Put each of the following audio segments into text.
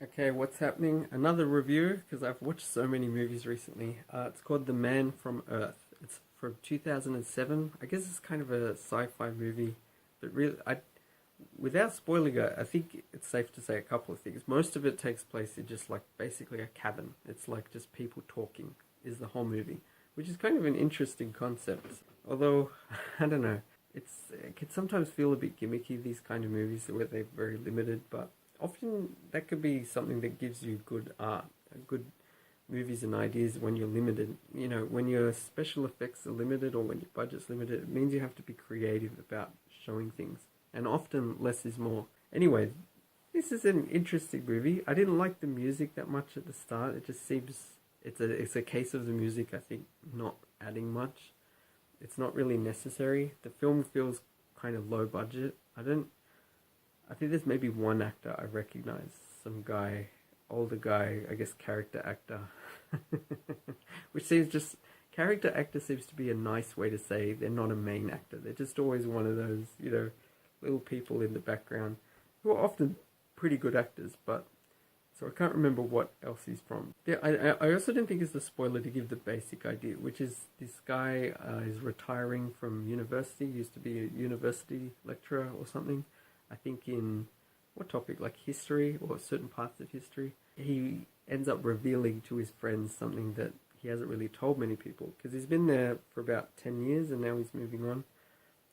Okay, what's happening? Another review because I've watched so many movies recently. It's called The Man from Earth. It's from 2007. I guess it's kind of a sci-fi movie, but really, without spoiling it, I think it's safe to say a couple of things. Most of it takes place in just like basically a cabin. It's like just people talking is the whole movie, which is kind of an interesting concept. Although I don't know, it can sometimes feel a bit gimmicky. These kind of movies where they're very limited, but often that could be something that gives you good art, good movies and ideas when you're limited. You know, when your special effects are limited or when your budget's limited, it means you have to be creative about showing things. And often less is more. Anyway, this is an interesting movie. I didn't like the music that much at the start. It just seems it's a case of the music, I think, not adding much. It's not really necessary. The film feels kind of low budget. I think there's maybe one actor I recognize. Some guy, older guy, I guess character actor. Which seems just, character actor seems to be a nice way to say they're not a main actor. They're just always one of those, little people in the background who are often pretty good actors, but so I can't remember what else he's from. Yeah, I also don't think it's a spoiler to give the basic idea, which is this guy is retiring from university, used to be a university lecturer or something, I think in, what topic, like history or certain parts of history. He ends up revealing to his friends something that he hasn't really told many people, because he's been there for about 10 years and now he's moving on.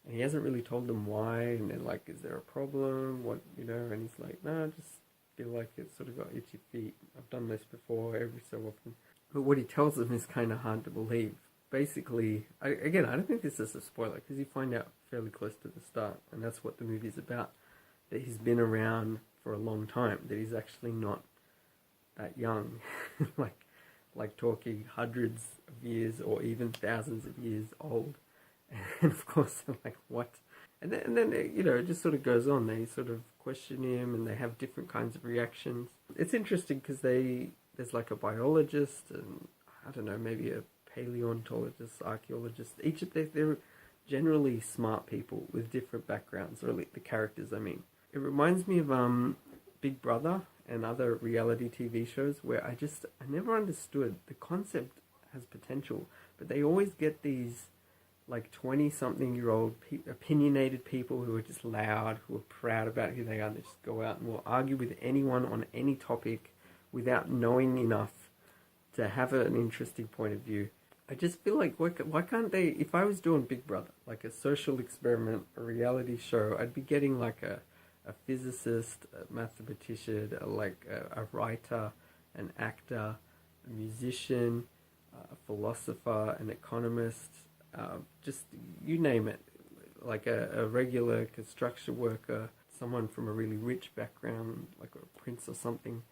And he hasn't really told them why, and they're like, is there a problem? What, and he's like, no, I just feel like it's sort of got itchy feet. I've done this before every so often. But what he tells them is kind of hard to believe. Basically, I don't think this is a spoiler, because you find out fairly close to the start, and that's what the movie's about. That he's been around for a long time, that he's actually not that young, like talking hundreds of years or even thousands of years old. And of course, they're like, what? And then it just sort of goes on. They sort of question him and they have different kinds of reactions. It's interesting because there's like a biologist and, I don't know, maybe a paleontologist, archaeologist. They're generally smart people with different backgrounds, or at least the characters, I mean. It reminds me of Big Brother and other reality TV shows where I never understood. The concept has potential, but they always get these like 20-something-year-old opinionated people who are just loud, who are proud about who they are. They just go out and will argue with anyone on any topic without knowing enough to have an interesting point of view. I just feel like, why can't they, if I was doing Big Brother, like a social experiment, a reality show, I'd be getting like a physicist, a mathematician, a writer, an actor, a musician, a philosopher, an economist, just you name it, like a regular construction worker, someone from a really rich background, like a prince or something,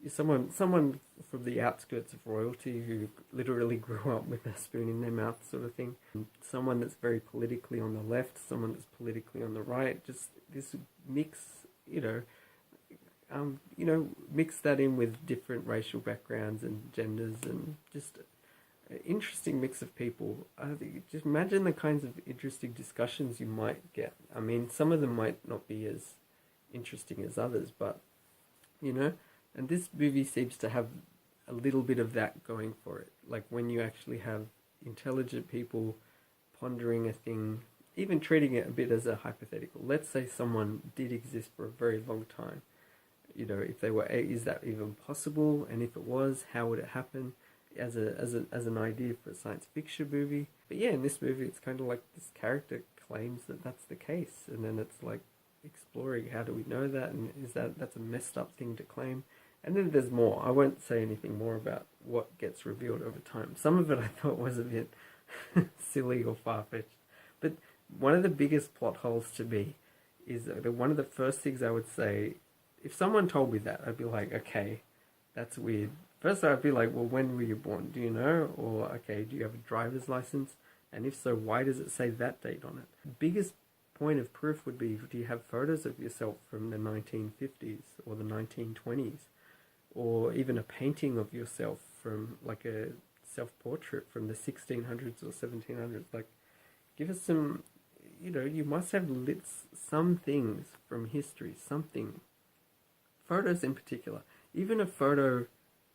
someone from the outskirts of royalty who literally grew up with a spoon in their mouth, sort of thing. Someone that's very politically on the left, someone that's politically on the right. Just this mix, mix that in with different racial backgrounds and genders, and just interesting mix of people. Just imagine the kinds of interesting discussions you might get. I mean, some of them might not be as interesting as others, but and this movie seems to have a little bit of that going for it. Like when you actually have intelligent people pondering a thing, even treating it a bit as a hypothetical. Let's say someone did exist for a very long time. If they were, is that even possible? And if it was, how would it happen? As an idea for a science fiction movie. But yeah, in this movie, it's kind of like this character claims that that's the case, and then it's like exploring, how do we know that, and that's a messed up thing to claim. And then there's more. I won't say anything more about what gets revealed over time. Some of it I thought was a bit silly or far-fetched. But one of the biggest plot holes to me is that one of the first things I would say, if someone told me that, I'd be like, okay, that's weird. First I'd be like, well, when were you born? Do you know? Or, okay, do you have a driver's license? And if so, why does it say that date on it? The biggest point of proof would be, do you have photos of yourself from the 1950s or the 1920s? Or even a painting of yourself from, like a self-portrait from the 1600s or 1700s. Like, give us some, you must have lit some things from history, something. Photos in particular. even a photo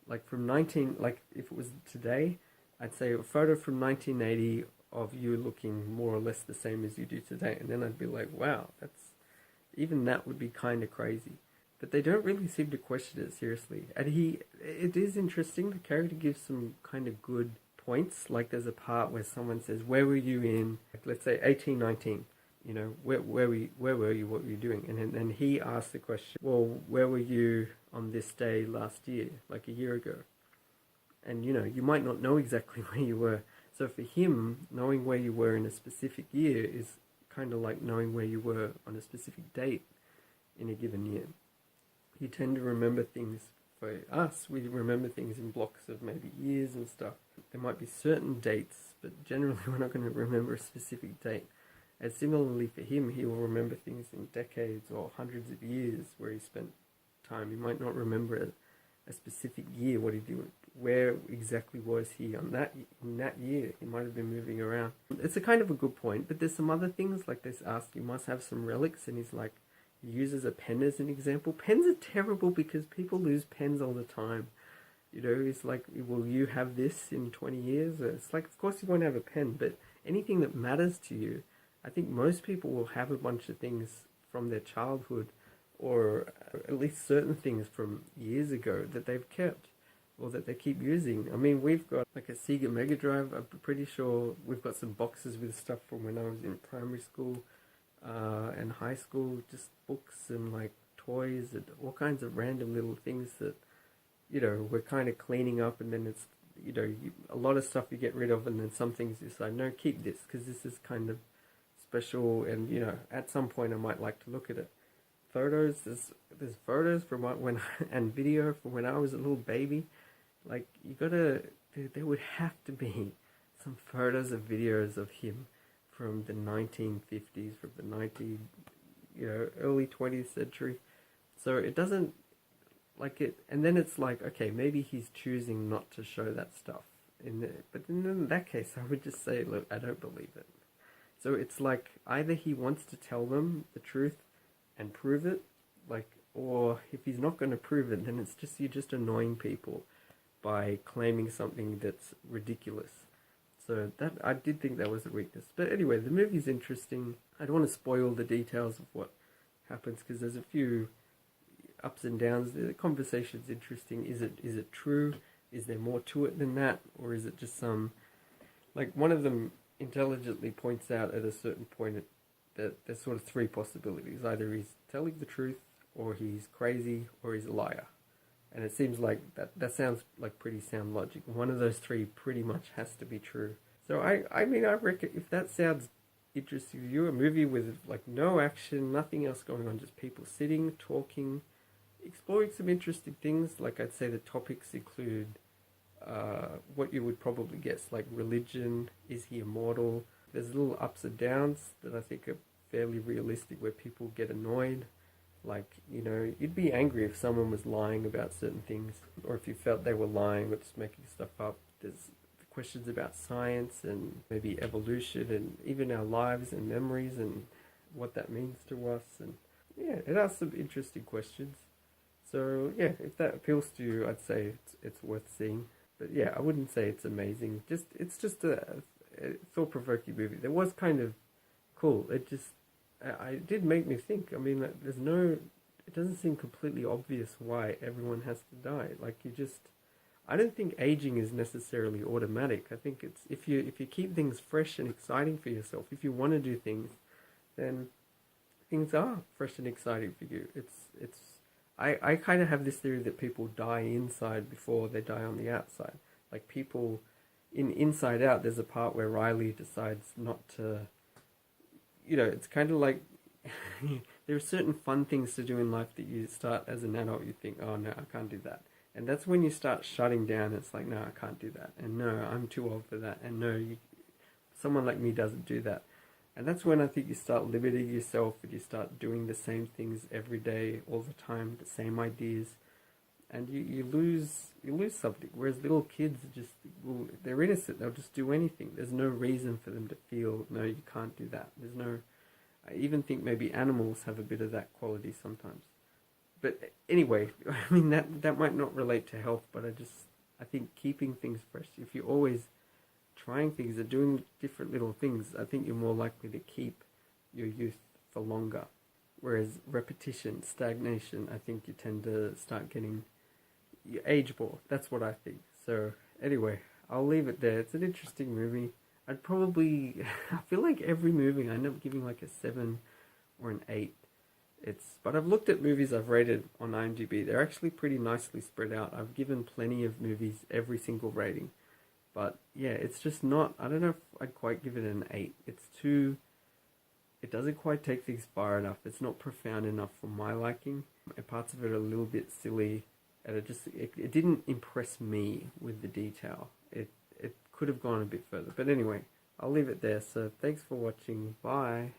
like from 19, like if it was today, I'd say a photo from 1980 of you looking more or less the same as you do today, and then I'd be like, wow, that's even that would be kind of crazy. But they don't really seem to question it seriously. And it is interesting. The character gives some kind of good points. Like there's a part where someone says, "Where were you in, like, let's say 1819? You know, where were you? What were you doing?" And then he asks the question, "Well, where were you on this day last year, like a year ago?" And you know, you might not know exactly where you were. So for him, knowing where you were in a specific year is kind of like knowing where you were on a specific date in a given year. You tend to remember things. For us, we remember things in blocks of maybe years and stuff. There might be certain dates, but generally we're not going to remember a specific date. And similarly for him, he will remember things in decades or hundreds of years where he spent time. He might not remember a specific year, what he did, where exactly was he on that in that year. He might have been moving around. It's a kind of a good point, but there's some other things like this. Ask, you must have some relics, and he's like, he uses a pen as an example. Pens are terrible because people lose pens all the time. You know, it's like, will you have this in 20 years? It's like, of course you won't have a pen, but anything that matters to you, I think most people will have a bunch of things from their childhood, or at least certain things from years ago that they've kept or that they keep using. I mean, we've got like a Sega Mega Drive. I'm pretty sure we've got some boxes with stuff from when I was in primary school and high school, just books and like toys and all kinds of random little things that, you know, we're kind of cleaning up, and then it's, you know, a lot of stuff you get rid of, and then some things you decide, no, keep this because this is kind of special, and you know, at some point I might like to look at it. Photos, there's photos from when and video from when I was a little baby. Like, you gotta, there would have to be some photos of videos of him from the 1950s, from the early 20th century. So it doesn't, like it, and then it's like, okay, maybe he's choosing not to show that stuff. But in that case, I would just say, look, I don't believe it. So it's like, either he wants to tell them the truth and prove it, like, or if he's not going to prove it, then it's just, you're just annoying people by claiming something that's ridiculous. So that, I did think that was a weakness. But anyway, the movie's interesting. I don't want to spoil the details of what happens because there's a few ups and downs. The conversation's interesting. Is it true? Is there more to it than that? Or is it just some, like, one of them intelligently points out at a certain point that there's sort of three possibilities. Either he's telling the truth, or he's crazy, or he's a liar. And it seems like that sounds like pretty sound logic. One of those three pretty much has to be true. So I mean, I reckon if that sounds interesting to you, a movie with like no action, nothing else going on, just people sitting, talking, exploring some interesting things. Like, I'd say the topics include what you would probably guess, like religion, is he immortal? There's little ups and downs that I think are fairly realistic where people get annoyed. Like, you know, you'd be angry if someone was lying about certain things, or if you felt they were lying or just making stuff up. There's questions about science and maybe evolution and even our lives and memories and what that means to us. And yeah, it asks some interesting questions. So yeah, if that appeals to you, I'd say it's worth seeing. But yeah, I wouldn't say it's amazing. It's just a thought-provoking movie. That was kind of cool. It did make me think. I mean, it doesn't seem completely obvious why everyone has to die. Like, I don't think aging is necessarily automatic. I think it's, if you keep things fresh and exciting for yourself, if you want to do things, then things are fresh and exciting for you. I kind of have this theory that people die inside before they die on the outside. Like, people in Inside Out, there's a part where Riley decides not to, you know, it's kind of like there are certain fun things to do in life that you start as an adult, you think, oh no, I can't do that. And that's when you start shutting down. It's like, no, I can't do that. And no, I'm too old for that. And no, someone like me doesn't do that. And that's when I think you start limiting yourself and you start doing the same things every day, all the time, the same ideas. And you lose something. Whereas little kids they're innocent. They'll just do anything. There's no reason for them to feel, no, you can't do that. I even think maybe animals have a bit of that quality sometimes. But anyway, I mean that might not relate to health, but I think keeping things fresh. If you're always trying things and doing different little things, I think you're more likely to keep your youth for longer. Whereas repetition, stagnation, I think you tend to start getting you age more. That's what I think. So anyway, I'll leave it there. It's an interesting movie. I'd probably I feel like every movie I end up giving like a 7 or an 8. But I've looked at movies I've rated on IMDb. They're actually pretty nicely spread out. I've given plenty of movies every single rating. But yeah, it's just not, I don't know if I'd quite give it an 8. It doesn't quite take things far enough. It's not profound enough for my liking. And parts of it are a little bit silly. And it didn't impress me with the detail. It could have gone a bit further. But anyway, I'll leave it there. So thanks for watching. Bye.